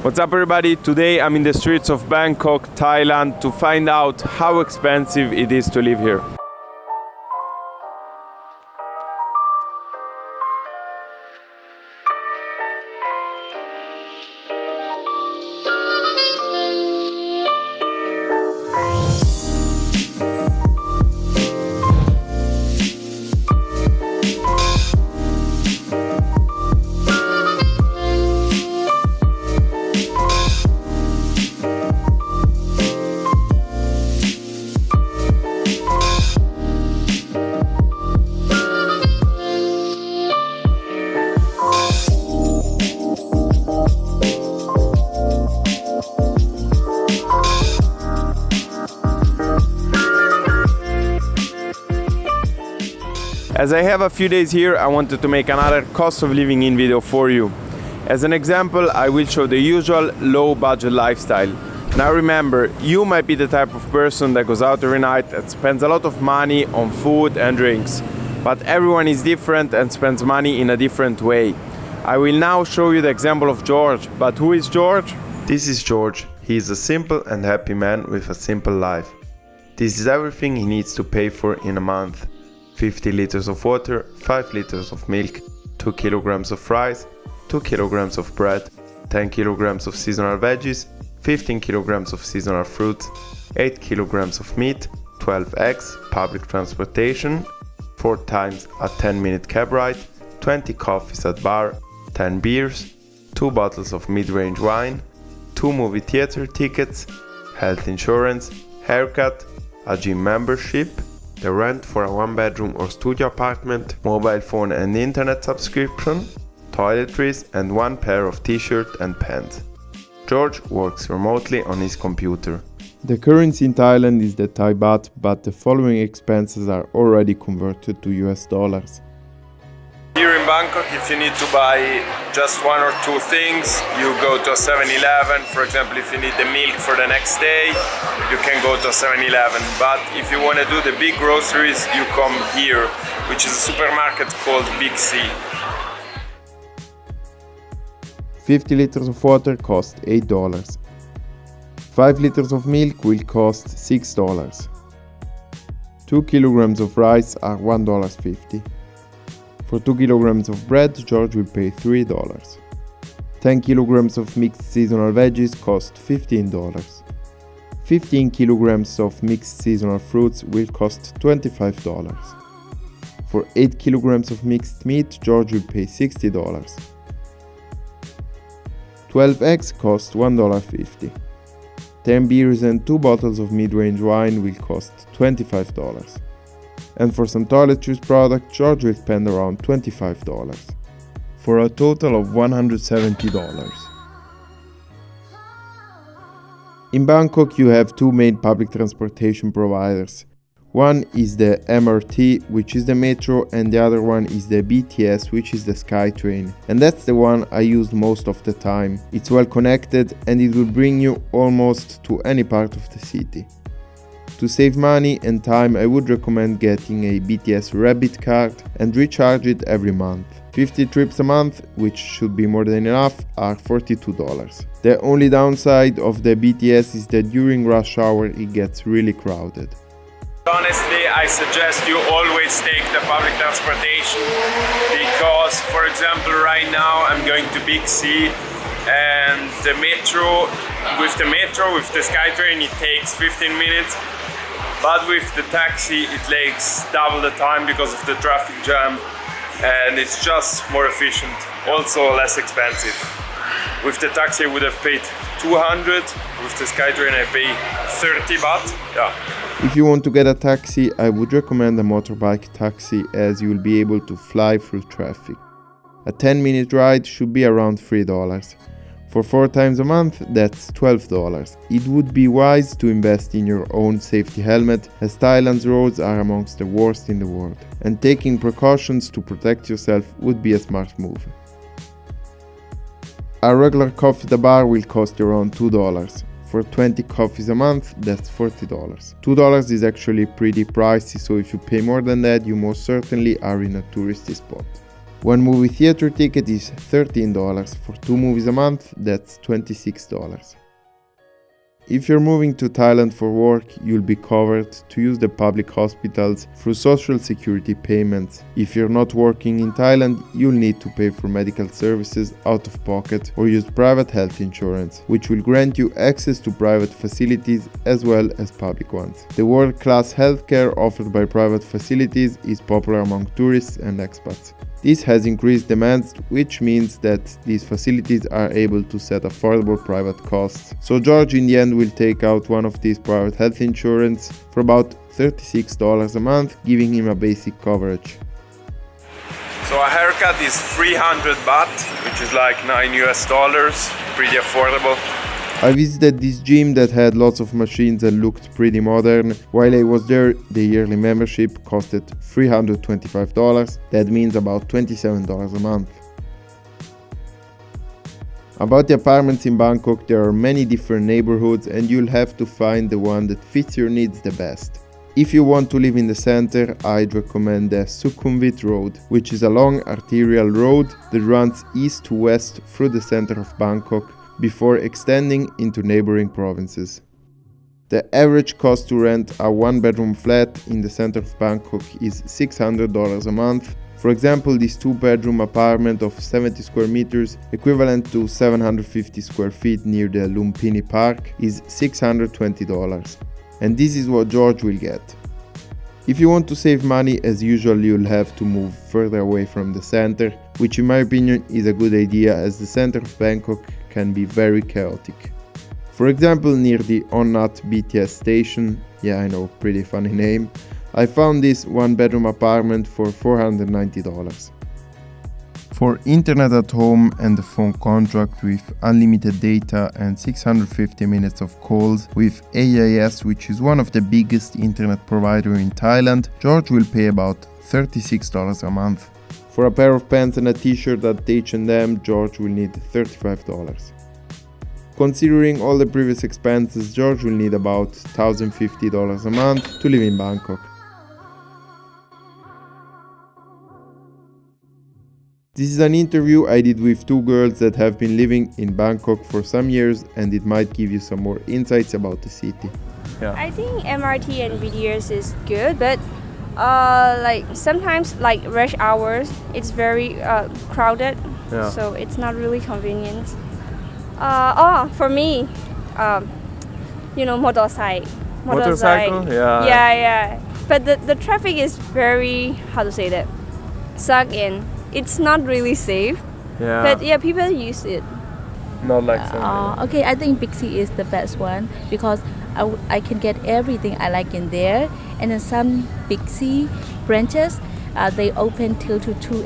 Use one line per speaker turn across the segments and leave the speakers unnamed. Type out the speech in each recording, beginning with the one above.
What's up everybody? Today I'm in the streets of Bangkok, Thailand to find out how expensive it is to live here. As I have a few days here, I wanted to make another cost of living in video for you. As an example, I will show the usual low budget lifestyle. Now remember, you might be the type of person that goes out every night and spends a lot of money on food and drinks. But everyone is different and spends money in a different way. I will now show you the example of George. But who is George? This is George. He is a simple and happy man with a simple life. This is everything he needs to pay for in a month. 50 liters of water, 5 liters of milk, 2 kilograms of rice, 2 kilograms of bread, 10 kilograms of seasonal veggies, 15 kilograms of seasonal fruits, 8 kilograms of meat, 12 eggs, public transportation, 4 times a 10-minute cab ride, 20 coffees at bar, 10 beers, 2 bottles of mid-range wine, 2 movie theater tickets, health insurance, haircut, a gym membership, the rent for a one-bedroom or studio apartment, mobile phone and internet subscription, toiletries and 1 pair of t-shirt and pants. George works remotely on his computer. The currency in Thailand is the Thai baht, but the following expenses are already converted to US dollars. Here in Bangkok, if you need to buy just 1 or 2 things, you go to a 7-Eleven. For example, if you need the milk for the next day, you can go to a 7-Eleven. But if you want to do the big groceries, you come here, which is a supermarket called Big C. 50 liters of water cost $8. 5 liters of milk will cost $6. 2 kilograms of rice are $1.50. For 2 kilograms of bread, George will pay $3. 10 kilograms of mixed seasonal veggies cost $15. 15 kilograms of mixed seasonal fruits will cost $25. For 8 kilograms of mixed meat, George will pay $60. 12 eggs cost $1.50. 10 beers and 2 bottles of mid-range wine will cost $25. And for some toiletries product, George will spend around $25, for a total of $170. In Bangkok you have 2 main public transportation providers. One is the MRT, which is the metro, and the other one is the BTS, which is the SkyTrain. And that's the one I use most of the time. It's well connected and it will bring you almost to any part of the city. To save money and time, I would recommend getting a BTS Rabbit card and recharge it every month. 50 trips a month, which should be more than enough, are $42. The only downside of the BTS is that during rush hour it gets really crowded. Honestly, I suggest you always take the public transportation because, for example, right now I'm going to Big C and with the SkyTrain it takes 15 minutes. But with the taxi it takes double the time because of the traffic jam and it's just more efficient, also less expensive. With the taxi I would have paid 200, with the SkyTrain I pay 30 baht. Yeah. If you want to get a taxi, I would recommend a motorbike taxi as you will be able to fly through traffic. A 10-minute ride should be around $3. For 4 times a month, that's $12. It would be wise to invest in your own safety helmet, as Thailand's roads are amongst the worst in the world, and taking precautions to protect yourself would be a smart move. A regular coffee at the bar will cost you around $2. For 20 coffees a month, that's $40. $2 is actually pretty pricey, so if you pay more than that, you most certainly are in a touristy spot. One movie theater ticket is $13. For 2 movies a month, that's $26. If you're moving to Thailand for work, you'll be covered to use the public hospitals through social security payments. If you're not working in Thailand, you'll need to pay for medical services out of pocket or use private health insurance, which will grant you access to private facilities as well as public ones. The world-class healthcare offered by private facilities is popular among tourists and expats. This has increased demands, which means that these facilities are able to set affordable private costs. So George in the end will take out one of these private health insurance for about $36 a month, giving him a basic coverage. So a haircut is 300 baht, which is like $9 US, pretty affordable. I visited this gym that had lots of machines and looked pretty modern. While I was there, the yearly membership costed $325. That means about $27 a month. About the apartments in Bangkok, there are many different neighborhoods and you'll have to find the one that fits your needs the best. If you want to live in the center, I'd recommend the Sukhumvit Road, which is a long arterial road that runs east to west through the center of Bangkok, before extending into neighboring provinces. The average cost to rent a 1-bedroom flat in the center of Bangkok is $600 a month. For example, this 2-bedroom apartment of 70 square meters, equivalent to 750 square feet near the Lumpini Park, is $620. And this is what George will get. If you want to save money, as usual, you'll have to move further away from the center, which in my opinion is a good idea as the center of Bangkok can be very chaotic. For example, near the Onnat BTS station, yeah I know, pretty funny name, I found this 1-bedroom apartment for $490. For internet at home and a phone contract with unlimited data and 650 minutes of calls with AIS, which is one of the biggest internet provider in Thailand, George will pay about $36 a month. For a pair of pants and a t-shirt at H&M, George will need $35. Considering all the previous expenses, George will need about $1,050 a month to live in Bangkok. This is an interview I did with 2 girls that have been living in Bangkok for some years, and it might give you some more insights about the city.
Yeah. I think MRT and BTS is good, but like sometimes like rush hours, it's very crowded, so it's not really convenient. For me, motorcycle. Yeah. But the traffic is very, how to say that, suck in. It's not really safe. Yeah. But yeah, people use it.
Not like okay, I think Big C is the best one because I can get everything I like in there. And then some Big C branches, they open till to 2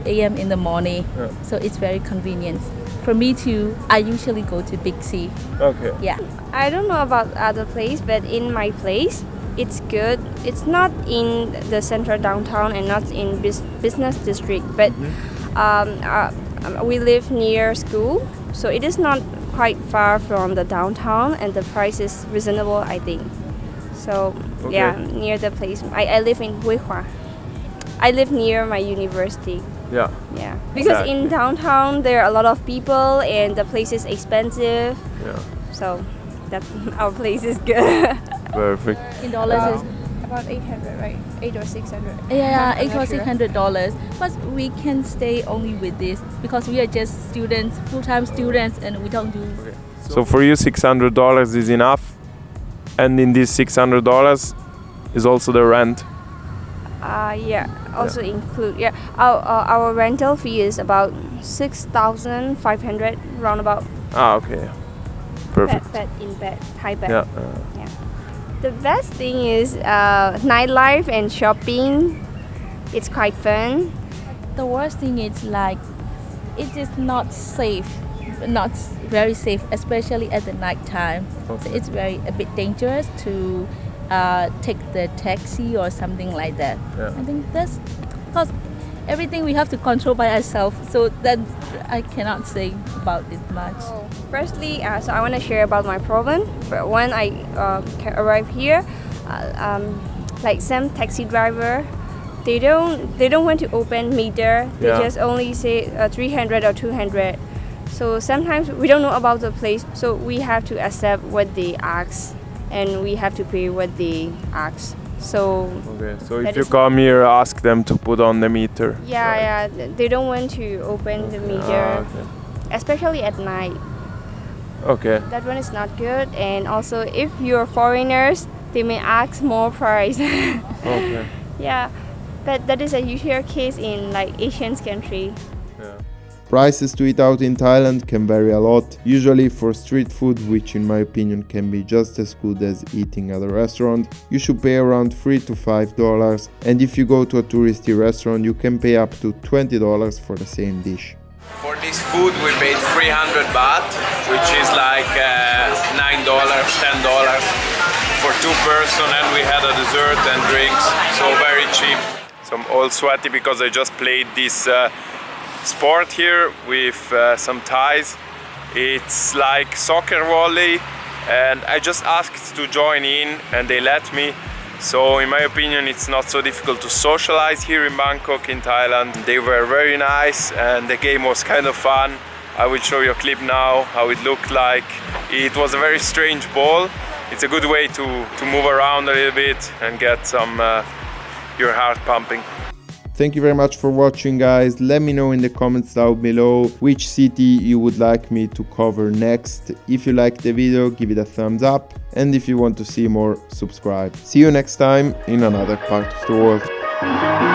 a.m. in the morning. Yeah. So it's very convenient. For me too, I usually go to Big C.
Okay. Yeah. I don't know about other place, but in my place, it's good. It's not in the central downtown and not in business district, but we live near school, so it is not quite far from the downtown, and the price is reasonable, I think. So yeah, near the place. I live in Wifi. I live near my university. Yeah. Because in downtown there are a lot of people and the place is expensive. Yeah. So that our place is good.
Perfect.
In dollars is
about 800, right? 8 or 600.
Yeah, $8 or $600. But we can stay only with this because we are just students, full-time students, and we don't do.
Okay. So for you, $600 is enough, and in this $600 is also the rent.
Also include our rental fee is about 6,500 roundabout.
Okay. Perfect.
Thai bed. Yeah. The best thing is nightlife and shopping. It's quite fun.
The worst thing is like it is not safe, not very safe, especially at the night time. Okay. So it's a bit dangerous to take the taxi or something like that. Yeah. I think that's because everything we have to control by ourselves, so that I cannot say about it much.
Firstly, so I want to share about my problem. When I arrived here, like some taxi driver they don't want to open meter. They
Yeah.
just only say 300 or 200. So sometimes we don't know about the place, so we have to accept what they ask, and we have to pay what they ask. So
Okay, so
that
if you
is-
come here, ask them to put on the meter.
yeah, they don't want to open the meter, especially at night.
Okay.
That one is not good. And also, if you're foreigners, they may ask more price.
Okay.
Yeah, but that is a usual case in like Asian country.
Prices to eat out in Thailand can vary a lot, usually for street food, which in my opinion can be just as good as eating at a restaurant. You should pay around $3 to $5, and if you go to a touristy restaurant you can pay up to $20 for the same dish.
For this food we paid 300 baht, which is like $9, $10 for two person, and we had a dessert and drinks, so very cheap. So I'm all sweaty because I just played this sport here with some Thais. It's like soccer volley, and I just asked to join in and they let me. So in my opinion it's not so difficult to socialize here in Bangkok in Thailand. They were very nice and the game was kind of fun. I will show you a clip now how it looked like. It was a very strange ball. It's a good way to move around a little bit and get some your heart pumping.
Thank you very much for watching, guys. Let me know in the comments down below which city you would like me to cover next. If you liked the video, give it a thumbs up, and if you want to see more, subscribe. See you next time in another part of the world.